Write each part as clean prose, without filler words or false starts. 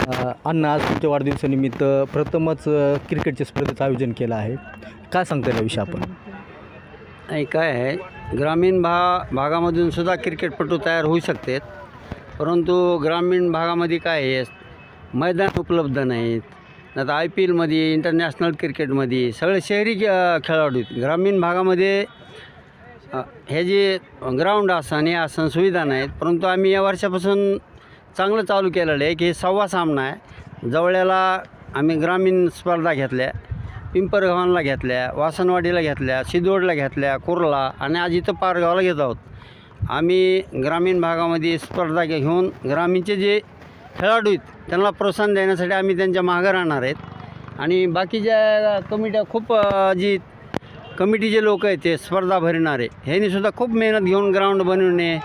अण्णा आज तुमच्या वाढदिवसानिमित्त प्रथमच क्रिकेटच्या स्पर्धेचं आयोजन केलं आहे. काय सांगता येईल याविषयी आपण? नाही, काय आहे, ग्रामीण भागामधून सुद्धा क्रिकेटपटू तयार होऊ शकतात, परंतु ग्रामीण भागामध्ये काय आहे, मैदान उपलब्ध नाहीत. आता आय पी एलमध्ये, इंटरनॅशनल क्रिकेटमध्ये सगळे शहरी खेळाडू आहेत. ग्रामीण भागामध्ये हे जे ग्राउंड असन हे असन सुविधा नाहीत. परंतु आम्ही या वर्षापासून चांगलं चालू केलेलं आहे की हे 6वा सामना आहे. जवळ्याला आम्ही ग्रामीण स्पर्धा घेतल्या, पिंपरगावांना घेतल्या, वासनवाडीला घेतल्या, सिद्धोडला घेतल्या, कुर्ला आणि आज इथं पारगावला घेत आहोत. आम्ही ग्रामीण भागामध्ये स्पर्धा घेऊन ग्रामीणचे जे खेळाडू आहेत त्यांना प्रोत्साहन देण्यासाठी आम्ही त्यांच्या मागं राहणार आहेत. आणि बाकीच्या कमिट्या खूप जी कमिटीचे लोक आहेत ते स्पर्धा भरणारे ह्यांनीसुद्धा खूप मेहनत घेऊन ग्राउंड बनवणे,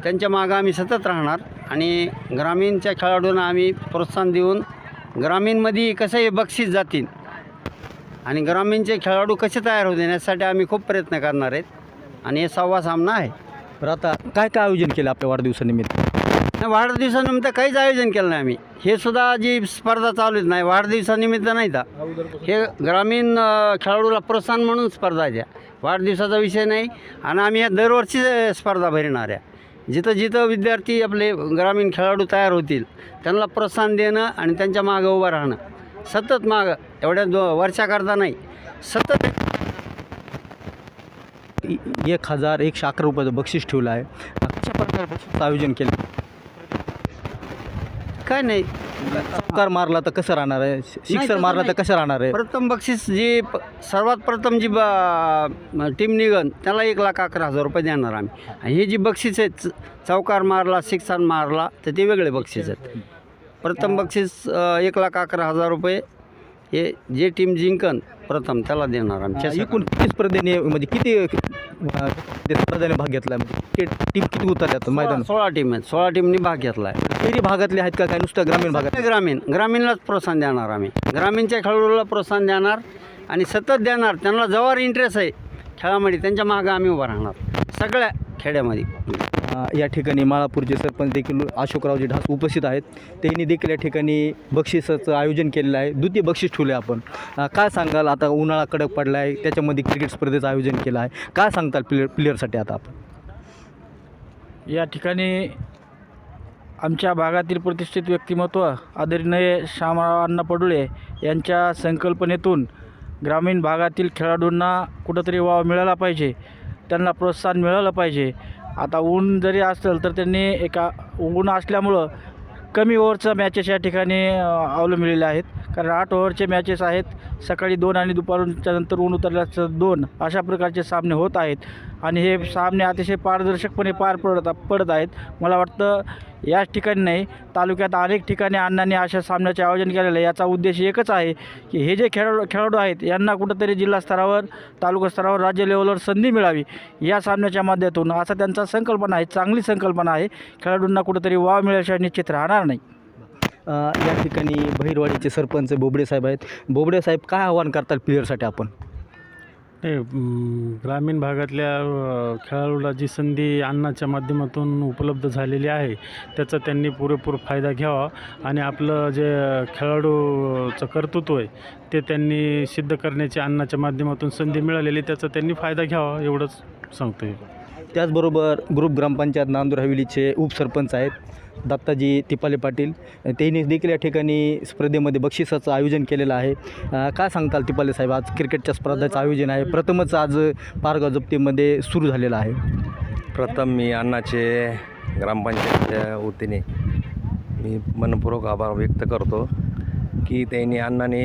त्यांच्या मागं आम्ही सतत राहणार. आणि ग्रामीणच्या खेळाडूंना आम्ही प्रोत्साहन देऊन ग्रामीणमध्ये कसं हे बक्षीस जातील आणि ग्रामीणचे खेळाडू कसे तयार होतील यासाठी आम्ही खूप प्रयत्न करणार आहेत. आणि हे 6वा सामना आहे. तर आता काय काय आयोजन केलं आपल्या वाढदिवसानिमित्त? वाढदिवसानिमित्त काहीच आयोजन केलं नाही आम्ही. हे सुद्धा जी स्पर्धा चालू आहेत नाही, वाढदिवसानिमित्त नाही का, हे ग्रामीण खेळाडूला प्रोत्साहन म्हणून स्पर्धा आहे. वाढदिवसाचा विषय नाही. आणि आम्ही ह्या दरवर्षी स्पर्धा भरणार आहे. जिथं जिथं विद्यार्थी आपले ग्रामीण खेळाडू तयार होतील त्यांना प्रोत्साहन देणं आणि त्यांच्या मागं उभं राहणं, सतत मागं, एवढ्या वर्षाकरता नाही, सतत 1111 रुपयाचं बक्षीस ठेवलं आहे. कशा प्रकारे बक्षीस आयोजन केलं? काय नाही, चौकार मारला तर कसं राहणार आहे, सिक्सर मारला तर कसं राहणार आहे? प्रथम बक्षीस जी सर्वात प्रथम जी टीम निघन त्याला 1,11,000 रुपये देणार आम्ही. आणि हे जी बक्षीस आहेत, चौकार मारला, सिक्सर मारला तर ते वेगळे बक्षीस आहेत. प्रथम बक्षीस 1,11,000 रुपये हे जे टीम जिंकन प्रथम त्याला देणार आमच्या. एकूण किती स्पर्धेने म्हणजे किती स्पर्धेने भाग घेतला, म्हणजे टीम किती उतरल्यात मैदान? 16 टीम आहेत. 16 टीमनी भाग घेतला आहे. शहरी भागातले आहेत का काय नुसतं ग्रामीण भागात? ग्रामीणलाच प्रोत्साहन देणार आम्ही. ग्रामीणच्या खेळाडूला प्रोत्साहन देणार आणि सतत देणार. त्यांना जवळ इंटरेस्ट आहे खेळामध्ये त्यांच्या मागं आम्ही उभं राहणार सगळ्या खेड्यामध्ये. या ठिकाणी माळापूरचे सरपंच देखील अशोकरावजी ढास उपस्थित आहेत. त्यांनी देखील या ठिकाणी बक्षिसाचं आयोजन केलेलं आहे. द्वितीय बक्षीस ठेवले आपण. काय सांगाल, आता उन्हाळा कडक पडला आहे, त्याच्यामध्ये क्रिकेट स्पर्धेचं आयोजन केलं आहे, काय सांगताल प्लेयरसाठी आता आपण? या ठिकाणी आमच्या भागातील प्रतिष्ठित व्यक्तिमत्व आदरणीय श्यामराव अण्णा पडुळे यांच्या संकल्पनेतून ग्रामीण भागातील खेळाडूंना कुठंतरी वाव मिळाला पाहिजे, त्यांना प्रोत्साहन मिळालं पाहिजे. आता ऊन जरी असेल तर त्यांनी ऊन असल्यामुळं कमी ओव्हरच्या मॅचेस या ठिकाणी अवलंबलेल्या आहेत. कारण 8 ओव्हरचे मॅचेस आहेत. सकाळी 2 आणि दुपारच्या नंतर ऊन उतरल्याचं 2 अशा प्रकारचे सामने होत आहेत. आणि हे सामने अतिशय पारदर्शकपणे पार पडत आहेत. मला वाटतं याच ठिकाणी नाही, तालुक्यात अनेक ठिकाणी अण्णांनी अशा सामन्याचे आयोजन केलेलं आहे. याचा उद्देश एकच आहे की हे जे खेळाडू आहेत यांना कुठंतरी जिल्हा स्तरावर, तालुका स्तरावर, राज्य लेवलवर संधी मिळावी या सामन्याच्या माध्यमातून, असा त्यांचा संकल्पना आहे. चांगली संकल्पना आहे. खेळाडूंना कुठंतरी वाव मिळाल्याशिवाय निश्चित राहणार नाही. या ठिकाणी बहिरवाडीचे सरपंच बोबडे साहेब आहेत. बोबडे साहेब, काय आव्हान करताल प्लेयरसाठी आपण? ग्रामीण भागातल्या खेळाडूला जी संधी अण्णाच्या माध्यमातून उपलब्ध झालेली आहे त्याचा त्यांनी पुरेपूर फायदा घ्यावा आणि आपलं जे खेळाडूचं कर्तृत्व आहे ते त्यांनी सिद्ध करण्याची अण्णाच्या माध्यमातून संधी मिळालेली, त्याचा त्यांनी फायदा घ्यावा एवढंच सांगतो आहे. त्याचबरोबर ग्रुप ग्रामपंचायत नांदूर हवेलीचे उपसरपंच आहेत दत्ताजी तिपाले पाटील, त्यांनी देखील या ठिकाणी स्पर्धेमध्ये बक्षिसाचं आयोजन केलेलं आहे. काय सांगताल तिपाले साहेब, आज क्रिकेटच्या स्पर्धेचं आयोजन आहे, प्रथमच आज पारगाव जप्तीमध्ये सुरू झालेलं आहे. प्रथम मी अण्णाचे ग्रामपंचायतच्या वतीने मी मनपूर्वक आभार व्यक्त करतो की त्यांनी अण्णाने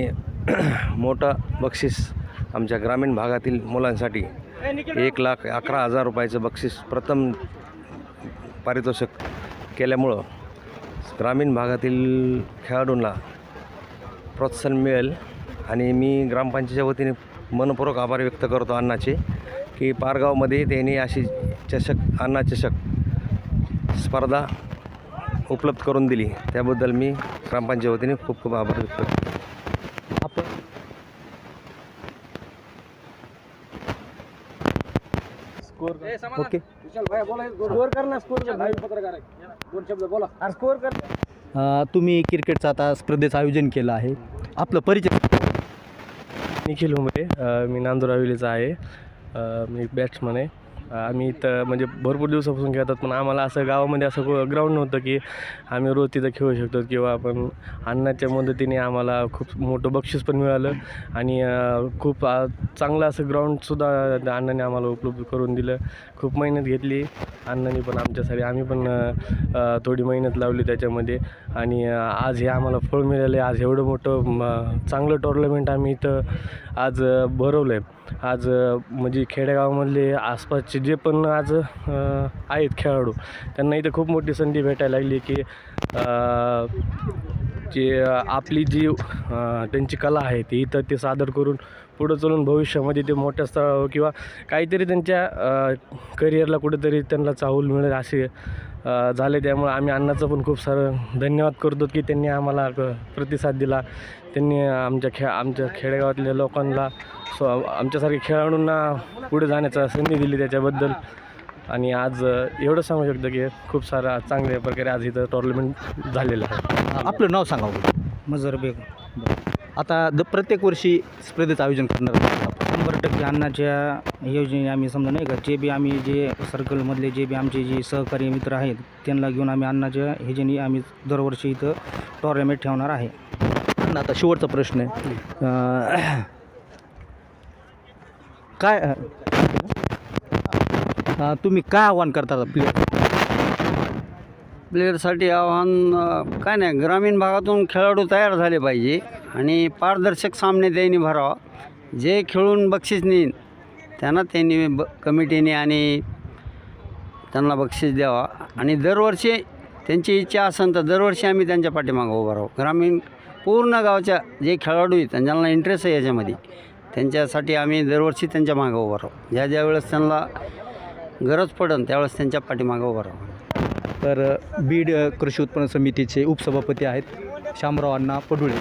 मोठं बक्षीस आमच्या ग्रामीण भागातील मुलांसाठी 1,11,000 रुपयाचं बक्षीस प्रथम पारितोषिक केल्यामुळं ग्रामीण भागातील खेळाडूंना प्रोत्साहन मिळेल. आणि मी ग्रामपंचायतीच्या वतीने मनपूर्वक आभार व्यक्त करतो अण्णाचे की पारगावमध्ये त्यांनी अशी अण्णा चषक स्पर्धा उपलब्ध करून दिली, त्याबद्दल मी ग्रामपंचायती वतीने खूप खूप आभार व्यक्त करतो. ओके, स्कोर कर ना, स्कोर पत्रकार आहे, 2 शब्द बोला. स्कोर कर. तुम्ही क्रिकेटचं आता स्पर्धेचं आयोजन केलं आहे, आपलं परिचय. निखिल हुंबरे, मी नांदूर हवेलीचा आहे. मी एक बॅट्समन आहे. आम्ही इथं म्हणजे भरपूर दिवसापासून खेळतात, पण आम्हाला असं गावामध्ये असं ग्राउंड नव्हतं की आम्ही रोज तिथं खेळू शकतो किंवा आपण अण्णाच्या मदतीने आम्हाला खूप मोठं बक्षीस पण मिळालं आणि खूप चांगलं असं ग्राउंडसुद्धा अण्णाने आम्हाला उपलब्ध करून दिलं. खूप मेहनत घेतली अण्णांनी पण आमच्यासाठी, आम्ही पण थोडी मेहनत लावली त्याच्यामध्ये आणि आज हे आम्हाला फळ मिळालं आहे. आज एवढं मोठं चांगलं टुर्नामेंट आम्ही इथं आज भरवलं आहे. आज म्हणजे खेडेगावामधले आसपासचे जे पण आज आहेत खेळाडू, त्यांना इथं खूप मोठी संधी भेटायला लागली की जे आपली जी त्यांची कला आहे ती इथं ते सादर करून पुढं चलून भविष्यामध्ये ते मोठ्या स्तरावर किंवा काहीतरी त्यांच्या करिअरला कुठेतरी त्यांना चाहूल मिळेल असे झाले. त्यामुळे आम्ही अण्णाचं पण खूप सारं धन्यवाद करतो की त्यांनी आम्हाला प्रतिसाद दिला. त्यांनी आमच्या खेडेगावातल्या लोकांना आमच्यासारख्या खेळाडूंना पुढे जाण्याचा संधी दिली त्याच्याबद्दल. आणि आज एवढं सांगू शकतो की खूप सारा चांगल्या प्रकारे आज इथं टुर्नामेंट झालेलं आहे. आपलं नाव सांगावं. मजर बेग. आता प्रत्येक वर्षी स्पर्धेचं आयोजन करणार आहोत. 100% अन्नाच्या योजने आम्ही समजा नाही का, जे बी आम्ही जे सर्कलमधले जे बी आमचे जे सहकारी मित्र आहेत त्यांना घेऊन आम्ही अन्नाच्या ह्याच्याने आम्ही दरवर्षी इथं टुर्नामेंट ठेवणार आहे. अण्णा, आता शेवटचा प्रश्न आहे, काय तुम्ही काय आव्हान करता प्लेयरसाठी आव्हान काय नाही, ग्रामीण भागातून खेळाडू तयार झाले पाहिजे आणि पारदर्शक सामने त्यांनी भरावा. जे खेळून बक्षीस नेईन त्यांना त्यांनी कमिटीने आणि त्यांना बक्षीस द्यावा आणि दरवर्षी त्यांची इच्छा असेल तर दरवर्षी आम्ही त्यांच्या पाठीमागं उभं राहू. ग्रामीण पूर्ण गावच्या जे खेळाडू आहेत आणि ज्यांना इंटरेस्ट आहे याच्यामध्ये त्यांच्यासाठी आम्ही दरवर्षी त्यांच्या मागं उभं राहू. ज्या वेळेस त्यांना गरज पडेल त्यावेळेस त्यांच्या पाठीमागं उभं राहू. तर बीड कृषी उत्पन्न समितीचे उपसभापती आहेत शामराव अण्णा पडुळे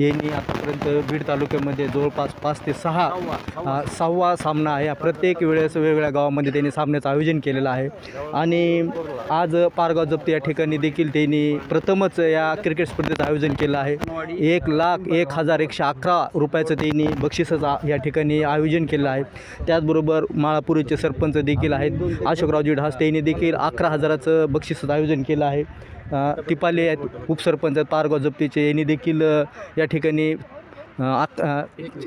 यांनी आतापर्यंत बीड तालुक्यामध्ये जवळपास 5 ते 6 सामना आहे. प्रत्येक वेळेस वेगवेगळ्या गावामध्ये त्यांनी सामन्याचं आयोजन केलेलं आहे आणि आज पारगाव जप्त या ठिकाणी देखील त्यांनी प्रथमच या क्रिकेट स्पर्धेचं आयोजन केलं आहे. 1,01,111 रुपयाचं त्यांनी बक्षिसाचं या ठिकाणी आयोजन केलं आहे. त्याचबरोबर माळापूरचे सरपंच देखील आहेत अशोकरावजी ढास, त्यांनी देखील 11,000चं बक्षिसाचं आयोजन केलं आहे. तिपाले आहेत उपसरपंच पारगाव जप्तीचे, यांनी देखील या ठिकाणी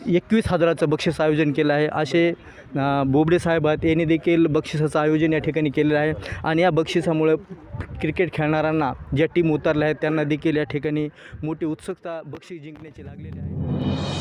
21,000चं बक्षीस आयोजन केलं आहे. असे बोबडे साहेब आहेत, यांनी देखील बक्षिसाचं आयोजन या ठिकाणी केलेलं आहे आणि या बक्षिसामुळे क्रिकेट खेळणाऱ्यांना ज्या टीम उतरल्या आहेत त्यांना देखील या ठिकाणी मोठी उत्सुकता बक्षीस जिंकण्याची लागलेली आहे.